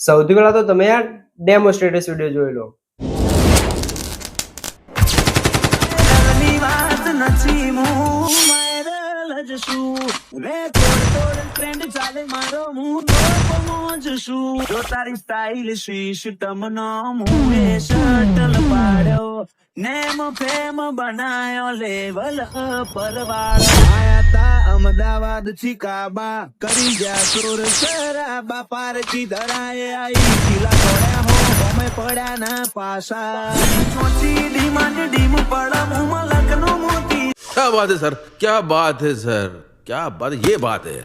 સૌથી પહેલા તો તમે આ ડેમોન્સ્ટ્રેટર્સ વિડિયો જોઈ લો. તારી સ્ટાઇલ સિસ્ટમ નો મુએ શટલ પાડ્યો નેમ ફેમ બનાયો લેવલ પરવાળ આયા તા અમદાવાદ થી કાબા કરી ગયા ચોર શરાબા પારકી ધરાએ આઈ કિલા તોડ્યા હો અમે પડ્યા ના પાસા ચોચી ડીમાંડ ડીમ પડા મુમાં લખનો મોતી. क्या बात है सर, क्या बात है सर, क्या बात, ये बात है.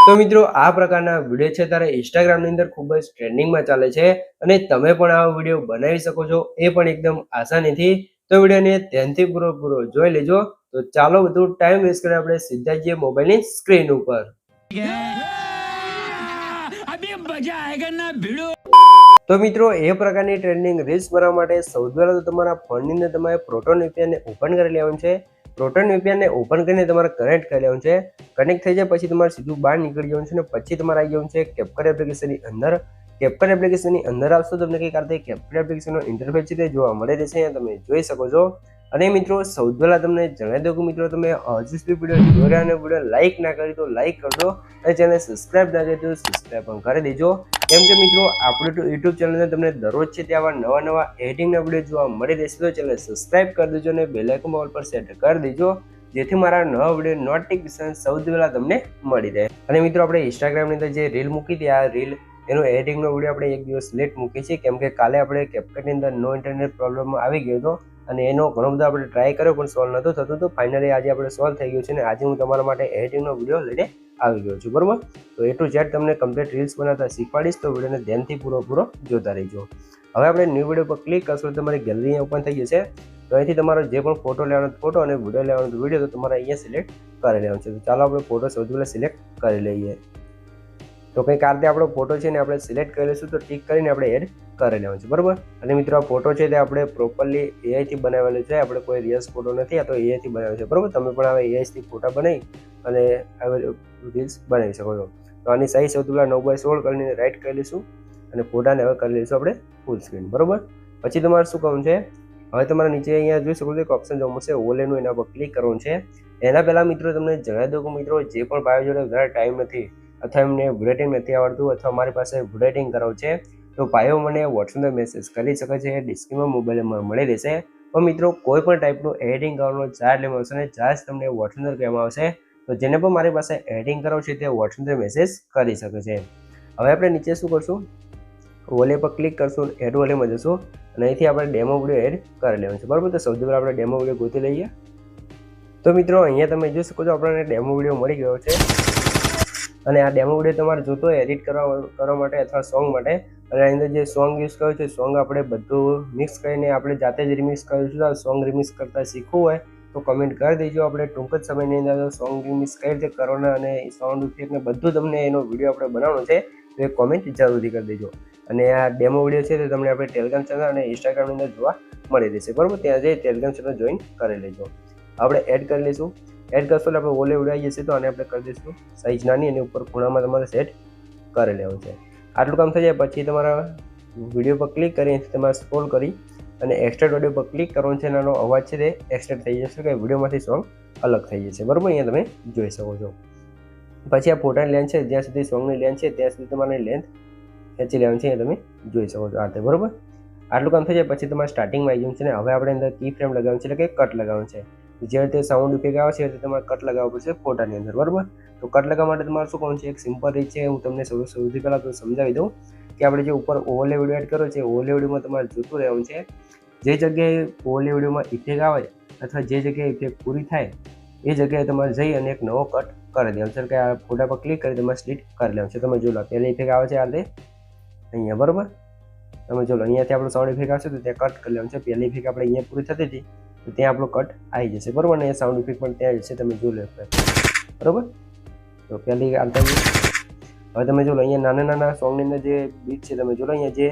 તો મિત્રો આ પ્રકારના વિડીયો છે તારે ઇન્સ્ટાગ્રામની અંદર ખૂબ જ ટ્રેન્ડિંગમાં ચાલે છે અને તમે પણ આ વિડીયો બનાવી શકો છો, એ પણ એકદમ આસાનીથી. તો વિડીયોને ધ્યાનથી પૂરો જોઈ લેજો. તો ચાલો બધું ટાઈમ વેસ્ટ કરે આપણે સીધા જઈએ મોબાઈલની સ્ક્રીન ઉપર. તો મિત્રો એ પ્રકારની ટ્રેન્ડિંગ રીલ્સ બનાવવા માટે સૌથી પહેલા તો તમારા ફોનની અંદર તમારે પ્રોટોન VPN ઓપન કરી લેવાનું છે. પ્રોટોન VPN ઓપન કરીને તમારે કનેક્ટ કરી લેવાનું છે. કનેક્ટ થઈ જાય પછી તમારે સીધું બહાર નીકળી જવાનું છે અને પછી તમારે આવી જવાનું છે કેપકટ એપ્લિકેશનની અંદર. કેપકટ એપ્લિકેશનની અંદર આવશો તમને કંઈક આ રીતે કેપકટ એપ્લિકેશનનો ઇન્ટરફેસ છે તે જોવા મળે છે. અહીંયા તમે જોઈ શકો છો. અને મિત્રો સૌથી પહેલા તમને જણાવી દઉં કે મિત્રો તમે હજુ સુધી વિડીયો જોઈ રહ્યા અને વિડીયો લાઇક ના કરી તો લાઇક કરજો અને ચેનલ સબસ્ક્રાઇબ ના કરી તો સબસ્ક્રાઇબ પણ કરી દેજો. કેમ કે મિત્રો આપણું યુટ્યુબ ચેનલને તમને દરરોજ છે ત્યાં નવા એડિટિંગના વિડીયો જોવા મળી રહેશે. તો ચેનલ સબસ્ક્રાઇબ કરી દેજો અને બેલ આઇકન ઓલ પર સેટ કરી દેજો જેથી મારા નવા વિડીયો નોટિફિકેશન સૌથી પહેલા તમને મળી રહે. અને મિત્રો આપણે ઇન્સ્ટાગ્રામની અંદર જે રીલ મૂકી હતી આ રીલ એનો એડિટિંગનો વિડીયો આપણે એક દિવસ લેટ મૂકી છે કેમ કે કાલે આપણે કેપકટની અંદર નો ઇન્ટરનેટ પ્રોબ્લેમ આવી ગયો હતો અને એનો ઘણો બધો આપણે ટ્રાય કર્યો પણ સોલ્વ નહોતું થતું. તો ફાઇનલી આજે આપણે સોલ્વ થઈ ગયું છે અને આજે હું તમારા માટે એડિટિંગનો વિડીયો લઈને આવી ગયો છું. બરોબર, તો એ ટુ ઝેડ તમને કમ્પ્લીટ રીલ્સ બનાવતા શીખવાડીશ. તો વિડીયોને ધ્યાનથી પૂરો જોતા રહીજો. હવે આપણે ન્યૂ વિડીયો પર ક્લિક કરશો તો તમારી ગેલેરી ઓપન થઈ જશે. તો અહીંથી તમારો જે પણ ફોટો લેવાનો ફોટો અને વિડીયો લેવાનો વિડીયો તો તમારે અહીંયા સિલેક્ટ કરી લેવાનો છે. તો ચાલો આપણે ફોટો સૌથી પહેલાં સિલેક્ટ કરી લઈએ. તો કંઈક આ રીતે આપણો ફોટો છે ને આપણે સિલેક્ટ કરી લઈશું. તો ટિક કરીને આપણે એડ કરી લેવાનું છે. બરાબર, અને મિત્રો આ ફોટો છે તે આપણે પ્રોપરલી AI થી બનાવેલો છે. આપણે કોઈ રિયલ ફોટો નથી, આ તો AI થી બનાવેલો છે. બરાબર, તમે પણ હવે AI થી ફોટા બનાવી અને હવે રીલ્સ બનાવી શકો છો. તો આની સાઈઝ સૌથી પહેલાં 9:16 કરીને રાઈટ કરી લઈશું અને ફોટાને હવે કરી લઈશું આપણે ફૂલ સ્ક્રીન. બરાબર, પછી તમારે શું કરવાનું છે, હવે તમારે નીચે અહીંયા જોઈ શકો છો એક ઓપ્શન જોવા મળશે ઓલેનું, એના પર ક્લિક કરવાનું છે. એના પહેલાં મિત્રો તમને જણાવી દઉં કે મિત્રો જે પણ ભાઈઓ જોડે વધારે ટાઈમ નથી અથવા એમને વિડીયો નથી આવડતું અથવા અમારી પાસે વિડીયો કરાવવું છે તો ભાઈઓ મને વોટ્સએપ મેસેજ કરી શકે છે. ડિસ્ક્રિપ્શનમાં મોબાઈલમાં મળી રહેશે. પણ મિત્રો કોઈ પણ ટાઈપનું એડિટિંગ કરવાનો ચાર્જ લેવામાં આવશે ને ચાર્જ તમને વોટ્સએપ કહેવામાં આવશે. તો જેને પણ મારી પાસે એડિટિંગ કરાવવું છે તે વોટ્સએપ મેસેજ કરી શકે છે. હવે આપણે નીચે શું કરશું, વોલે પર ક્લિક કરશું, એડ વોલેમાં જશું અને અહીંથી આપણે ડેમો વિડીયો એડ કરી લેવાનું છે. બરાબર, તો સૌથી પહેલાં આપણે ડેમો વિડીયો ગોતી લઈએ. તો મિત્રો અહીંયા તમે જોઈ શકો છો આપણને ડેમો વિડીયો મળી ગયો છે. અને આ ડેમો વિડીયો તમારે જોતો હોય એડિટ કરવા માટે અથવા સોંગ માટે, અને આની અંદર જે સોંગ યુઝ કર્યું છે સોંગ આપણે બધું મિક્સ કરીને આપણે જાતે જ રિમિક્સ કરીશું. આ સોંગ રિમિક્સ કરતાં શીખવું હોય તો કમેન્ટ કરી દેજો. આપણે ટૂંક જ સમયની અંદર સોંગ રિમિક્સ કઈ રીતે કરવાના અને સાઉન્ડ ઇફેક્ટ ને બધું તમને એનો વિડીયો આપણે બનાવવાનો છે તો એ કોમેન્ટ જરૂરથી કરી દેજો. અને આ ડેમો વિડીયો છે તે તમને આપણે ટેલિગ્રામ ચેનલ અને ઇન્સ્ટાગ્રામની અંદર જોવા મળી રહેશે. બરાબર, ત્યાં જઈ ટેલિગ્રામ ચેનલ જોઈન કરી લેજો. આપણે એડ કરી લઈશું. એડ કરશો એટલે આપણે ઓલે ઉડાઈ જશે. તો આને આપણે કરી દઈશું સાઈઝ નાની અને ઉપર ખૂણામાં તમારે સેટ કરી લેવું છે. આટલું કામ થઈ જાય પછી તમારા વિડીયો પર ક્લિક કરી તમારે સ્ક્રોલ કરી અને એક્સટ્રેક્ટ ઓડિયો પર ક્લિક કરવાનું છે. એનો અવાજ છે તે એક્સટ્રેક્ટ થઈ જશે કે વિડીયોમાંથી સોંગ અલગ થઈ જશે. બરાબર, અહીંયા તમે જોઈ શકો છો. પછી આ ફોટાની લેન્થ છે જ્યાં સુધી સોંગની લેન્થ છે ત્યાં સુધી તમારે લેન્થ ખેંચી લેવાની છે. અહીંયા તમે જોઈ શકો છો આ રીતે. બરાબર, આટલું કામ થઈ જાય પછી તમારે સ્ટાર્ટિંગમાં આવી જવું છે ને હવે આપણે અંદર કી ફ્રેમ લગાવવાનું છે એટલે કે કટ લગાવવાનું છે. જે રીતે સાઉન્ડ ઇફેક્ટ આવે છે એ રીતે તમારે કટ લગાવવું પડશે ફોટાની અંદર. બરાબર, તો કટ લગાવવા માટે તમારે શું કરવાનું છે, એક સિમ્પલ રીત છે. હું તમને સૌથી પહેલાં તો સમજાવી દઉં કે આપણે જે ઉપર ઓવરલે વિડીયો એડ કર્યો છે ઓવરલે વિડીયોમાં તમારે જોતું રહેવાનું છે. જે જગ્યાએ ઓવરલે વિડીયોમાં ઇફેક્ટ આવે અથવા જે જગ્યાએ ઇફેક્ટ પૂરી થાય એ જગ્યાએ તમારે જઈ અને એક નવો કટ કરી દેવાનો છે. કે આ ફોટા પર ક્લિક કરી તમારે સ્પ્લિટ કરી લેવાનું છે. તમે જોઈ લો પહેલી ઇફેક્ટ આવે છે આ રીતે અહીંયા. બરાબર, તમે જો લો અહીંયાથી આપણું સાઉન્ડ ઇફેક્ટ આવશે તો ત્યાં કટ કરી લેવાનું છે. પહેલી ઇફેક્ટ આપણે અહીંયા પૂરી થતી હતી તો ત્યાં આપણો કટ આવી જશે. બરાબર, ને સાઉન્ડ ઇફેક્ટ પણ ત્યાં જશે. તમે જોઈ લો બરાબર. તો પહેલી આવતા હવે તમે જો લો અહીંયા નાના સોંગની અંદર જે બીટ છે તમે જો લો અહીંયા જે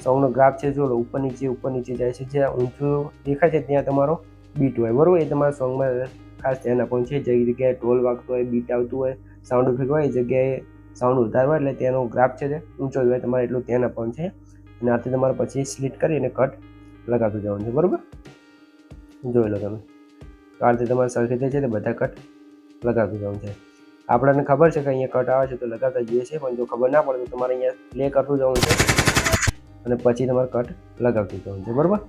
સોંગનો ગ્રાફ છે જો લો ઉપર નીચે જાય છે. જ્યાં ઊંચું દેખાય છે ત્યાં તમારો બીટ હોય. બરાબર, એ તમારા સોંગમાં ખાસ ધ્યાન આપવાનું છે. જે જગ્યાએ ઢોલ વાગતો હોય, બીટ આવતું હોય, સાઉન્ડ ઇફેક્ટ હોય એ જગ્યાએ સાઉન્ડ ઉતારવા એટલે તેનો ગ્રાફ છે તે ઊંચો હોય તમારે એટલું ધ્યાન આપવાનું છે અને આથી તમારે પછી સ્લીટ કરી અને કટ લગાવતું જવાનું છે, બરાબર. જોઈ લો તમે. તો આ રીતે તમારે સરખી રીતે છે તે બધા કટ લગાવતું જવાનું છે. આપણને ખબર છે કે અહીંયા કટ આવે છે તો લગાવતા જઈએ છીએ, પણ જો ખબર ના પડે તો તમારે અહીંયા પ્લે કરતું જવાનું છે અને પછી તમારે કટ લગાવતું જવાનું છે, બરાબર.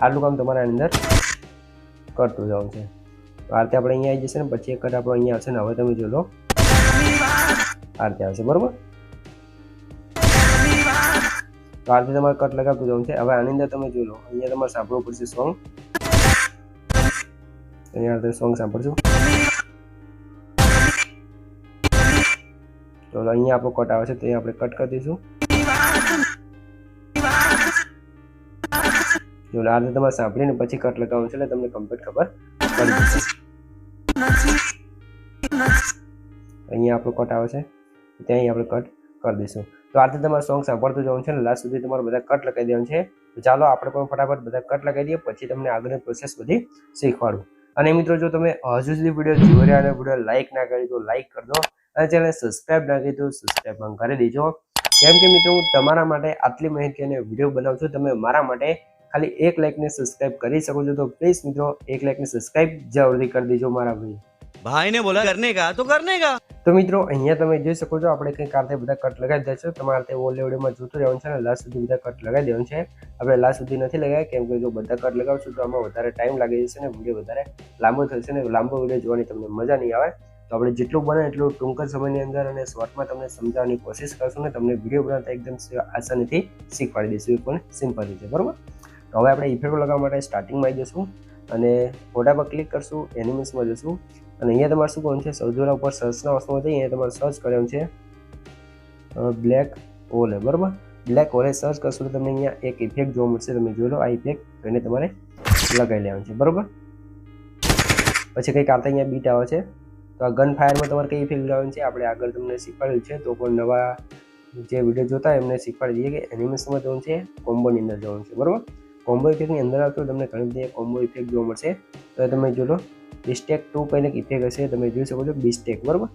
આટલું કામ તમારે આની અંદર કરતું જવાનું છે. તો આ રીતે આપણે અહીંયા આવી જશે ને પછી એક કટ આપણો અહીંયા આવશે ને હવે તમે જોઈ લો આ રીતે આવશે, બરાબર. તો આ રીતે તમારે કટ લગાવતું જવાનું છે. હવે આની અંદર તમે જોઈ લો અહીંયા તમારે સાંભળવું પડશે સોંગ. અહીંયા સોંગ સાંભળશું. તો અહીંયા આપણો કટ આવે છે તો અહીંયા આપણે કટ કરી દઈશું. જો આ રીતે તમારે સાંભળીને પછી કટ લગાવવાનું છે એટલે તમને કમ્પ્લીટ ખબર પડી જશે. અહીંયા આપણો કટ આવે છે ત્યાં આપણે કટ કરી દઈશું. તો આ રીતે તમારે સોંગ સાંભળતું જવાનું છે અને લાસ્ટ સુધી તમારે બધા કટ લગાવી દેવાનું છે. તો ચાલો આપણે પણ ફટાફટ બધા કટ લગાવી દઈએ પછી તમને આગળની પ્રોસેસ બધી શીખવાડું. અને મિત્રો જો તમે હજુ સુધી વિડીયો જોઈ રહ્યા અને વિડીયો લાઇક ના કરી તો લાઇક કરી દો અને ચેનલ સબસ્ક્રાઇબ ના કરી તો સબસ્ક્રાઇબ પણ કરી દેજો. કેમ કે મિત્રો હું તમારા માટે આટલી માહિતી અને વિડીયો બનાવું છું, તમે મારા માટે ખાલી 1 લાઇકને સબસ્ક્રાઇબ કરી શકો છો. તો પ્લીઝ મિત્રો 1 લાઇકને સબસ્ક્રાઇબ જરૂરથી કરી દેજો મારા भाई ने बोला करने का तो करने का. તો મિત્રો અહીંયા તમે જોઈ શકો છો આપણે કંઈક આ રીતે બધા કટ લગાવી દઈશું. તમારે તે ઓલ વિડીયોમાં જોતું રહેવાનું છે અને લાસ્ટ સુધી બધા કટ લગાવી દેવાનું છે. આપણે લાસ્ટ સુધી નથી લગાવ્યા કેમ કે જો બધા કટ લગાવશું તો આમાં વધારે ટાઈમ લાગી જશે ને વિડીયો વધારે લાંબો થશે ને લાંબો વિડીયો જોવાની તમને મજા નહીં આવે. તો આપણે જેટલું બને એટલું ટૂંક જ સમયની અંદર અને શોર્ટમાં તમને સમજાવવાની કોશિશ કરશું ને તમને વિડીયો બનાવતા એકદમ આસાનીથી શીખવાડી દઈશું, એ પણ સિમ્પલ રીતે, બરાબર. તો હવે આપણે ઇફેક્ટ લગાવવા માટે સ્ટાર્ટિંગમાં આવી જશું અને ફોટા પર ક્લિક કરશું, એનિમેશનમાં જશું અને અહીંયા તમારે શું કરવાનું છે સૌથી પહેલાં ઉપર સર્ચના ઓપ્શનમાં જઈ અહીંયા તમારે સર્ચ કરવાનું છે બ્લેક ઓલે, બરાબર. બ્લેક ઓલે સર્ચ કરશો તો તમને અહીંયા એક ઇફેક્ટ જોવા મળશે, તમે જોઈ લો આ ઇફેક્ટ એને તમારે લગાવી લેવાનું છે, બરાબર. પછી કંઈક આવતા અહીંયા બીટ આવે છે તો આ ગન ફાયરમાં તમારે કઈ ઇફેક્ટ લગાવવાની છે આપણે આગળ તમને શીખવાડ્યું છે. તો પણ નવા જે વિડીયો જોતા હોય એમને શીખવાડી દઈએ કે એનિમેશનમાં જવાનું છે, કોમ્બોની અંદર જવાનું છે, બરાબર. કોમ્બો ઇફેક્ટની અંદર આવતો તમને ઘણી બધી કોમ્બો ઇફેક્ટ જોવા મળશે. તો તમે જોઈ લો બિસ્ટેક 2 કઈને ઇફેક્ટ હશે તમે જોઈ શકો છો બિસ્ટેક, બરાબર.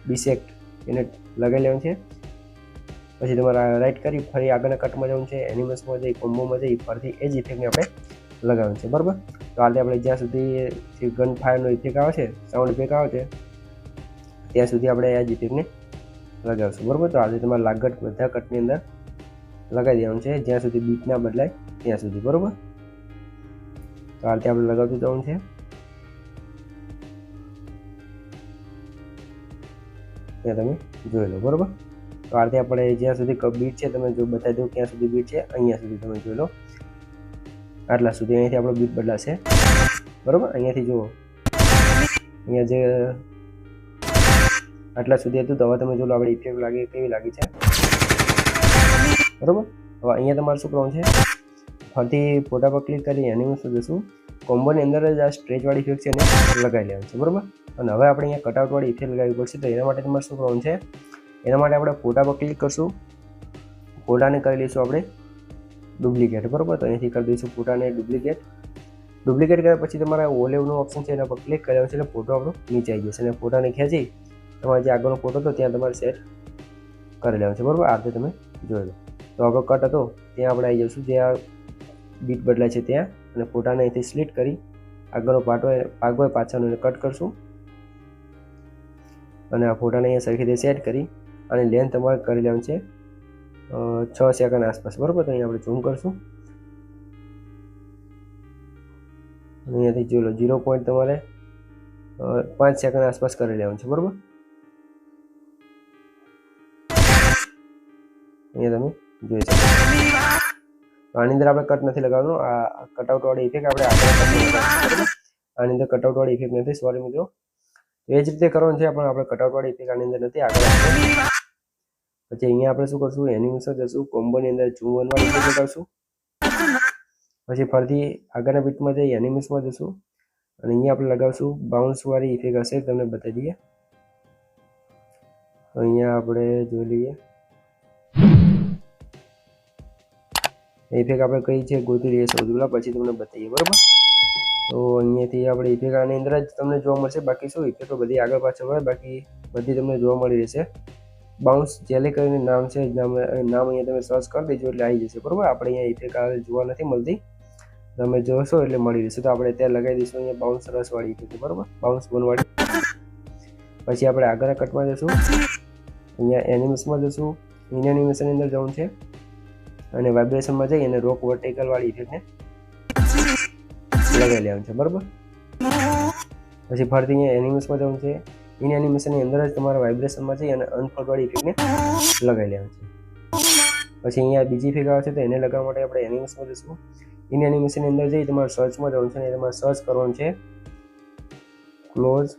બિસેક્ટ એને લગાવી લેવાનું છે. પછી તમારે રાઈટ કરી ફરી આગળના કટમાં જવાનું છે, એનિમેશનમાં જઈ કોમ્બોમાં જઈ ફરીથી એ જ ઇફેક્ટને આપણે લગાવવાનું છે, બરાબર. તો આજે આપણે જ્યાં સુધી જે ગન ફાયરનો ઇફેક્ટ આવે છે, સાઉન્ડ ઇફેક્ટ આવે છે ત્યાં સુધી આપણે આ જ ઇફેક્ટને લગાવશું, બરાબર. તો આજે તમારે લાગત બધા કટની અંદર લગાવી દેવાનું છે જ્યાં સુધી બીટ ના બદલાય ત્યાં સુધી, બરાબર. તો આ રીતે આપણે લગાવતું જવાનું છે. ત્યાં તમે જોઈ લો, બરાબર. તો આ રીતે આપણે જ્યાં સુધી બીટ છે તમે જો બતાવી દો ક્યાં સુધી બીટ છે અહીંયા સુધી તમે જોઈ લો આટલા સુધી અહીંયાથી આપણો બીટ બદલાશે, બરાબર. અહીંયાથી જુઓ અહીંયા જે આટલા સુધી હતું તો હવે તમે જોઈ લો આપણે ઇફેક્ટ લાગે કેવી લાગી છે, બરાબર. હવે અહીંયા તમારે શું કરવાનું છે ફરીથી ફોટા પર ક્લિક કરી એનિમેશન જશું, કોમ્બોની અંદર જ આ સ્ટ્રેચવાળી ઇફેક્ટ છે એને લગાવી લેવાનું છે, બરાબર. અને હવે આપણે અહીંયા કટઆઉટવાળી ઇફેક્ટ લગાવવી પડશે. તો એના માટે તમારે શું કરવાનું છે એના માટે આપણે ફોટા પર ક્લિક કરશું, ફોટાને કરી લઈશું આપણે ડુપ્લિકેટ, બરાબર. તો અહીંથી કરી દઈશું ફોટાને ડુપ્લિકેટ. ડુપ્લિકેટ કર્યા પછી તમારા ઓલેવનો ઓપ્શન છે એના પર ક્લિક કર્યા છે એટલે ફોટો આપણો નીચે આવી જશે અને ફોટાને ખેંચી તમારે જે આગળનો ફોટો હતો ત્યાં તમારે સેટ કરી લેવાનો છે, બરાબર. આ રીતે તમે જોઈ લો. તો આપણો કટ હતો ત્યાં આપણે આવી જઈશું જ્યાં બીટ બદલાય છે ત્યાં અને ફોટાને અહીંથી સ્લીટ કરી આગળનો ભાગ હોય પાછળનો એને કટ કરશું અને આ ફોટાને અહીંયા સરખી રીતે સેટ કરી અને લેન્થ તમારે કરી લેવાનું છે 6 સેકન્ડ આસપાસ, બરાબર. તો અહીંયા આપણે ઝૂમ કરશું અને અહીંયાથી જોઈ લો 0 પોઈન્ટ તમારે 5 સેકન્ડ આસપાસ કરી લેવાનું છે, બરાબર. અહીંયા તમે જોઈ શકો. આની અંદર આપણે કટ નથી લગાવવાનું, આ કટઆઉટ વાળી ઇફેક્ટ આપણે આગળ આની અંદર કટઆઉટ વાળી ઇફેક્ટ નથી, સોરી મિત્રો. એ જ રીતે કરવાનું છે પણ આપણે કટઆઉટ વાળી ઇફેક્ટ આની અંદર નથી આગળ. પછી અહીંયા આપણે શું કરશું એનિમેશન જશું, કોમ્બોની અંદર ઝૂમ વાળી ઇફેક્ટ લગાવશું, પછી ફરીથી આગળના બીટમાં જઈ એનિમેશનમાં જશું અને અહીંયા આપણે લગાવશું બાઉન્સ વાળી ઇફેક્ટ હશે તમને બતાવી દઈએ. તો અહીંયા આપણે જોઈ લઈએ ઇફેક્ટ આપણે કઈ છે ગોતી લઈએ સૌથી પહેલાં પછી તમને બતાવીએ, બરાબર. તો અહીંયાથી આપણે ઇફેક્ટ આની અંદર જ તમને જોવા મળશે, બાકી શું ઇફેક્ટો બધી આગળ પાછળ હોય બાકી બધી તમને જોવા મળી રહેશે. બાઉન્સ જેલી કરીને નામ છે, નામ અહીંયા તમે સર્ચ કરી દેજો એટલે આવી જશે. બરોબર, આપણે અહીંયા ઇફેક્ટ જોવા નથી મળતી, તમે જોશો એટલે મળી રહેશે. તો આપણે ત્યાં લગાવી દઈશું અહીંયા બાઉન્સ રસવાળી ઇફેક્ટ. બરોબર, બાઉન્સ બોનવાળી. પછી આપણે આગળ કટમાં જશું, અહીંયા એનિમેશનમાં જશું, ઇન એનિમેશનની અંદર જવું છે અને વાઇબ્રેશનમાં જઈ અને રોક વર્ટિકલ વાળી ઇફેક્ટને લગાવી લેવાનું છે. બરોબર, પછી ફરીથી અહીંયા એનિમેશનમાં જવું છે, ઇન એનિમેશનની અંદર જ તમારે વાઇબ્રેશનમાં જઈ અને અનફોલ્ડ વાળી ઇફેક્ટને લગાવી લેવાનું છે. પછી અહીંયા બીજી ઇફેક્ટ આવે છે તો એને લગાવવા માટે આપણે એનિમેશનમાં જશું, ઇન એનિમેશનની અંદર જઈ તમારે સર્ચમાં જવાનું છે અને તમારે સર્ચ કરવાનું છે ક્લોઝ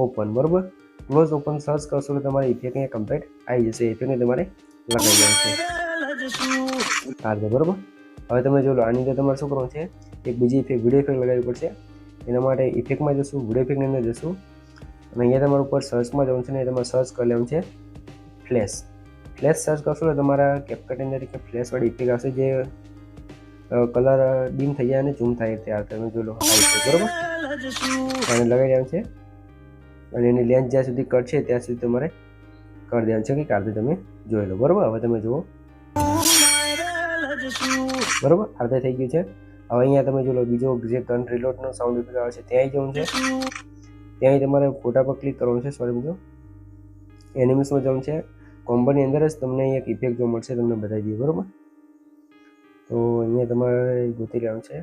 ઓપન. બરોબર, ક્લોઝ ઓપન સર્ચ કરશો તો તમારી ઇફેક્ટ અહીંયા કમ્પ્લીટ આવી જશે. ઇફેક્ટને તમારે લગાવી લેવાનું છે આ રીતે. બરોબર, હવે તમે જો લો, આની અંદર તમારે શું કરવાનું છે, એક બીજી ઇફેક્ટ વિડીયો ઇફેક્ટ લગાવવી પડશે. એના માટે ઇફેક્ટમાં જશું, વિડીયો ઇફેક્ટની અંદર જશું અને અહીંયા તમારે ઉપર સર્ચમાં જવાનું છે ને તમારે સર્ચ કરી લેવાનું છે ફ્લેશ. ફ્લેશ સર્ચ કરશો તો તમારા કેપકટની અંદર એક ફ્લેશવાળી ઇફેક્ટ આવશે, જે કલર ડીમ થઈ જાય અને ઝૂમ થાય ત્યાર તમે જો લો આવી છે. બરોબર, અને લગાવી દેવાનું છે અને એની લેન્થ જ્યાં સુધી કટ છે ત્યાં સુધી તમારે કરી દેવાનું છે કે કાઢી તમે જોઈ લો. બરોબર, હવે તમે જુઓ. બરોબર, આરતે થઈ ગયું છે. હવે અહીંયા તમે જો લો, બીજો જે ગન રિલોડનો સાઉન્ડ ઇફેક્ટ આવે છે ત્યાં જવું છે, ત્યાં તમારે ફોટા પર ક્લિક કરવાનું છે. સોરી મિત્રો, એનિમેશનમાં જવું છે. કોમ્બોની અંદર જ તમને એક ઇફેક્ટ જોવા મળશે, તમને બતાવી દઈએ. બરોબર, તો અહીંયા તમારે ગોતી લેવાનું છે,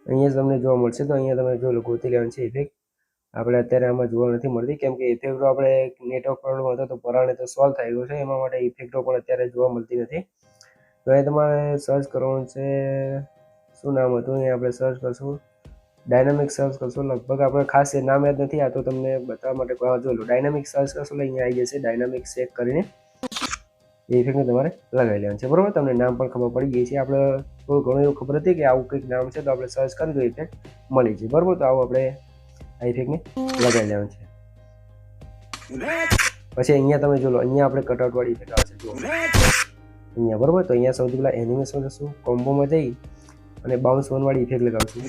અહીંયા જ તમને જોવા મળશે. તો અહીંયા તમે જો લો, ગોતી લેવાનું છે ઇફેક્ટ. આપણે અત્યારે આમાં જોવા નથી મળતી કેમ કે ઇફેક્ટો આપણે નેટવર્ક પ્રોબ્લેમ હતો તો પરાણે તો સોલ્વ થઈ ગયો છે, એમાં માટે ઇફેક્ટો પણ અત્યારે જોવા મળતી નથી. તો એ તમારે સર્ચ કરવાનું છે, શું નામ હતું અહીંયા આપણે સર્ચ કરશું, ડાયનામિક સર્ચ કરશો. લગભગ આપણે ખાસ એ નામ યાદ નથી, આ તો તમને બતાવવા માટે જોઈ લો. ડાયનામિક સર્ચ કરશો એટલે અહીંયા આવી જશે, ડાયનામિક સેટ કરીને એ ઇફેક્ટને તમારે લગાવી લેવાનું છે. બરોબર, તમને નામ પણ ખબર પડી ગઈ છે. આપણે થોડું ઘણું એવું ખબર હતી કે આવું કંઈક નામ છે તો આપણે સર્ચ કરી દો, ઇફેક્ટ મળી છે. બરોબર, તો આવું આપણે આ ઇફેક્ટને લગાવી લેવાનું છે. પછી અહીંયા તમે જો લો, અહીંયા આપણે કટઆઉટ વાળી ઇફેક્ટ આવશે જુઓ અહીંયા. બરોબર, તો અહીંયા સૌથી પહેલાં એનિમેશન જશું, કોમ્બોમાં જઈ અને બાઉન્સ વન વાળી ઇફેક્ટ લગાવશું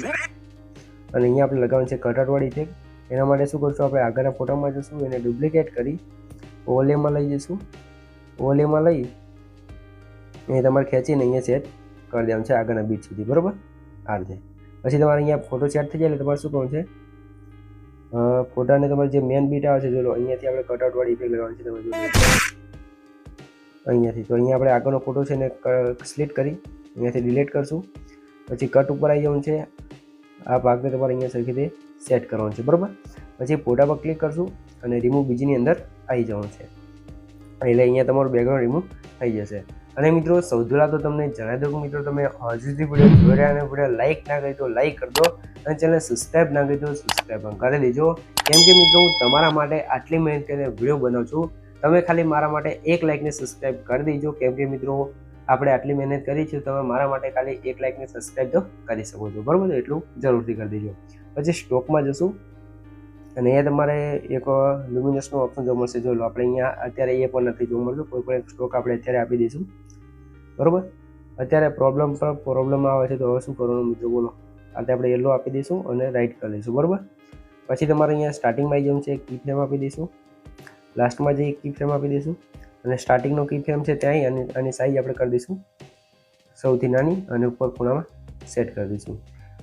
અને અહીંયા આપણે લગાવવાનું છે કટઆઉટ વાળી ઇફેક્ટ. એના માટે શું કરશું, આપણે આગળના ફોટામાં જશું, એને ડુપ્લિકેટ કરી ઓવરલેમાં લઈ જઈશું. ઓવરલેમાં લઈ એ તમારે ખેંચીને અહીંયા સેટ કરી દેવાનું છે આગળના બીટ સુધી. બરોબર, આ રીતે. પછી તમારે અહીંયા ફોટો સેટ થઈ જાય એટલે તમારે શું કરવાનું છે, ફોટાને તમારે જે મેન બીટ આવે છે જો લો, અહીંયાથી આપણે કટઆઉટ વાળી ઇફેક્ટ લગાવવાની છે. તમે જો અહીંયાથી, તો અહીંયા આપણે આગળનો ફોટો છે ને સિલેક્ટ કરી અહીંયાથી ડિલીટ કરશું. પછી કટ ઉપર આવી જવાનું છે, આ ભાગને તમારે અહીંયા સરખી રીતે સેટ કરવાનું છે. બરાબર, પછી ફોટા પર ક્લિક કરશું અને રિમૂવ બીજીની અંદર આવી જવાનું છે, એટલે અહીંયા તમારું બેકગ્રાઉન્ડ રિમૂવ થઈ જશે. અને મિત્રો સૌથી પહેલાં તો તમને જણાવી દઉં કે મિત્રો તમે હજુ સુધી વિડીયો જોઈ રહ્યા અને વિડીયો લાઇક ના કરી તો લાઇક કરી દો અને ચેનલ સબસ્ક્રાઈબ ના કરી તો સબસ્ક્રાઈબ પણ કરી દેજો. કેમ કે મિત્રો હું તમારા માટે આટલી મહેનત કરીને વિડીયો બનાવું છું, તમે ખાલી મારા માટે એક લાઇકને સબસ્ક્રાઈબ કરી દેજો. કેમ કે મિત્રો આપણે આટલી મહેનત કરી છે, તમે મારા માટે ખાલી એક લાઇકને સબસ્ક્રાઈબ તો કરી શકો છો. બરાબર, તો એટલું જરૂરથી કરી દેજો. પછી સ્ટોકમાં જશું અને અહીંયા તમારે એક લ્યુમિનસનો ઓપ્શન જોવા મળશે. જો લો, આપણે અહીંયા અત્યારે એ પણ નથી જોવા મળતું, કોઈ પણ એક સ્ટોક આપણે અત્યારે આપી દઈશું. બરાબર, અત્યારે પ્રોબ્લેમ આવે છે તો હવે શું કરવાનું મિત્રો બોલો. આજે આપણે યલો આપી દઈશું અને રાઈટ કરી દઈશું. બરાબર, પછી તમારે અહીંયા સ્ટાર્ટિંગમાં આવી જવું છે, કી ફ્રેમ આપી દઈશું, લાસ્ટમાં જઈ કી ફ્રેમ આપી દઈશું અને સ્ટાર્ટિંગનો કી ફ્રેમ છે ત્યાં અને આની સાઈઝ આપણે કરી દઈશું સૌથી નાની અને ઉપર ખૂણામાં સેટ કરી દઈશું.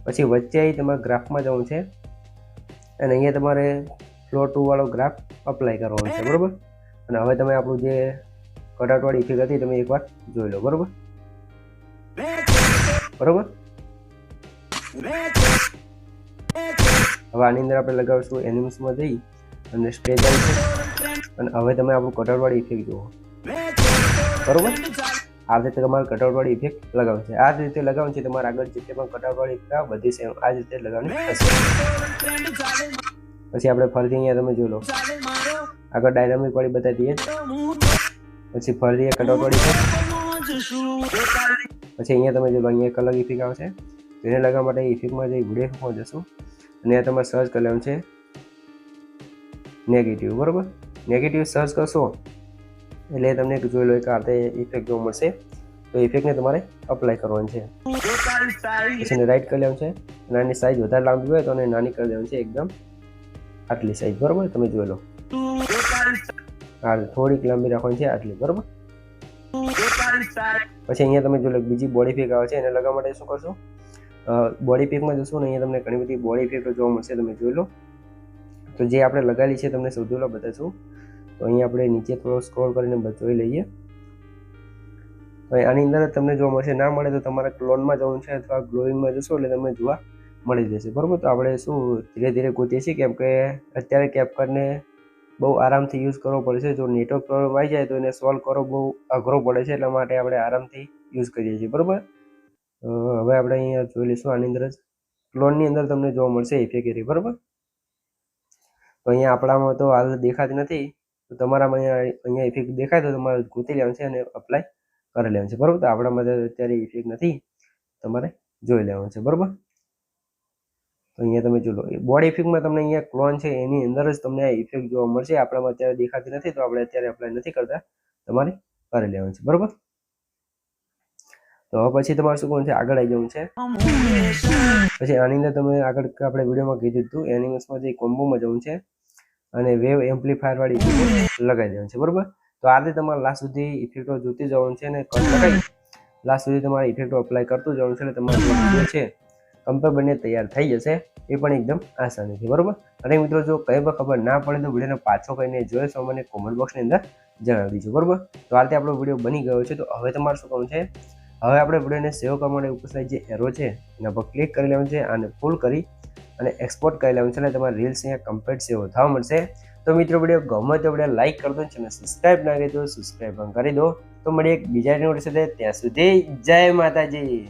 પછી વચ્ચે આવી તમારે ગ્રાફમાં જવું છે અને અહીંયા તમારે ફ્લોર 2 વાળો ગ્રાફ અપ્લાય કરવાનો છે. બરાબર, અને હવે તમે આપણું જે કટઆઉટ વાળી ઇફેક્ટ હતી તમે એકવાર જોઈ લો. બરાબર, બરાબર. હવે આની અંદર આપણે લગાવીશું એનિમેશનમાં જઈ અને સ્ટેજ આવી અને હવે તમે આપણું કટઆઉટ વાળી ઇફેક્ટ જુઓ. બરાબર, આ રીતે તમારે કટઆઉટ વાળી ઇફેક્ટ લગાવવાની છે. આ જ રીતે લગાવવાની છે તમારે આગળ જેટલી પણ કટઆઉટ વાળી ઇફેક્ટ બધી સેમ આ જ રીતે લગાવવાની થશે. પછી આપણે ફરીથી અહીંયા તમે જોઈ લો, આગળ ડાયનામિક વાળી બતાવી દઈએ, પછી ફરીથી કટઆઉટ વાળી ઇફેક્ટ, પછી અહીંયા તમે જોઈ લો, અહીંયા એક અલગ ઇફેક્ટ આવશે. એને લગાવવા માટે ઇફેક્ટમાં જઈ વિડીયો ઇફેક્ટમાં જશું અને આ તમારે સર્ચ કરી લેવાનું છે નેગેટિવ. બરાબર, નેગેટિવ સર્ચ કરશો એટલે તમને જોઈ લો એક આ ઇફેક્ટ જોવા મળશે. તો ઇફેક્ટને તમારે અપ્લાય કરવાની છે, પછી એને રાઈટ કરી લેવાનું છે અને આની સાઈઝ વધારે લાંબી હોય તો એને નાની કરી દેવાની છે, એકદમ આટલી સાઈઝ. બરાબર, તમે જોઈ લો. હા, થોડીક લાંબી રાખવાની છે આટલી, બરોબર. પછી અહીંયા તમે જો બીજી બોડી ઇફેક્ટ આવે છે, એને લગાવવા માટે શું કરશો, બોડી ઇફેક્ટમાં જશો ને અહીંયા તમને ઘણી બધી બોડી ઇફેક્ટો જોવા મળશે, તમે જોઈ લો. તો જે આપણે લગાવેલી છે તમને સૌથી પહેલાં બતાવશું. તો અહીંયા આપણે નીચે થોડો સ્ક્રોલ કરીને જોઈ લઈએ. આની અંદર તમને જોવા મળશે, ના મળે તો તમારે ક્લોનમાં જવાનું છે અથવા ગ્લોઈંગમાં જશો એટલે તમને જોવા મળી જશે, બરોબર. તો આપણે શું ધીરે ધીરે ગોતીએ છીએ, કેમ કે અત્યારે કેપકટને બહુ આરામથી યુઝ કરવો પડશે. જો નેટવર્ક પ્રોબ્લેમ આવી જાય તો એને સોલ્વ કરવો બહુ અઘરો પડે છે, એટલા માટે આપણે આરામથી યુઝ કરીએ છીએ, બરોબર. હવે આપણે અહીંયા જોઈ લઈશું. આની અંદર જ ક્લોનની અંદર તમને જોવા મળશે ઇફેક્ટ એરી, બરોબર. તો અહીંયા આપણામાં તો હાલ દેખાતી નથી, તો તમારામાં અહીંયા ઇફેક્ટ દેખાય તો તમારે ગોતી લેવાનું છે અને અપ્લાય કરી લેવાનું છે, બરોબર. તો આપણામાં અત્યારે ઇફેક્ટ નથી, તમારે જોઈ લેવાનું છે, બરોબર. તો અહીંયા તમે જોઈ લો, બોડી ઇફેક્ટમાં તમને અહીંયા ક્લોન છે એની અંદર જ તમને આ ઇફેક્ટ જોવા મળશે. આપણામાં અત્યારે દેખાતી નથી, તો આપણે અત્યારે અપ્લાય નથી કરતા, તમારે કરી લેવાનું છે, બરોબર. તો પછી તમારે શું કરવાનું છે, આગળ આવી જવું છે. પછી આની અંદર તમે આગળ આપણે વિડીયોમાં કીધું હતું એનિમેશનમાં જે કોમ્બોમાં જવું છે અને વેવ એમ્પ્લીફાયર વાળી ઇફેક્ટ લગાવી દેવાનું છે, બરોબર. તો આ રીતે તમારે લાસ્ટ સુધી ઇફેક્ટો જોતી જવાનું છે અને લગાવી લાસ્ટ સુધી તમારે ઇફેક્ટો અપ્લાય કરતું જવાનું છે, એટલે તમારો વિડીયો છે કમ્પ્લીટ બને તૈયાર થઈ જશે, એ પણ એકદમ આસાનીથી, બરોબર. અને મિત્રો જો કંઈ પણ ખબર ના પડે તો વિડીયોને પાછો કહીને જોઈ તો મને કોમેન્ટ બોક્સની અંદર જણાવી દીજો, બરોબર. તો આ રીતે આપણો વિડીયો બની ગયો છે. તો હવે તમારે શું કરવું છે, હવે આપણે વિડીયોને સેવ કરવા માટે ઉપર સાઈડ જે એરો છે એના પર ક્લિક કરી લેવાનું છે અને ફૂલ કરી અને એક્સપોર્ટ કરી લેવાનું છે, એટલે તમારી રીલ્સ અહીંયા કમ્પ્લીટ સેવ થવા મળશે. તો મિત્રો વિડીયો ગમે તો વિડીયો લાઈક કરી દો, ચેનલ સબસ્ક્રાઈબ ના કરી દો, સબસ્ક્રાઈબ પણ કરી દો. તો મળીએ એક બીજા વિડીયો સાથે, ત્યાં સુધી જય માતાજી.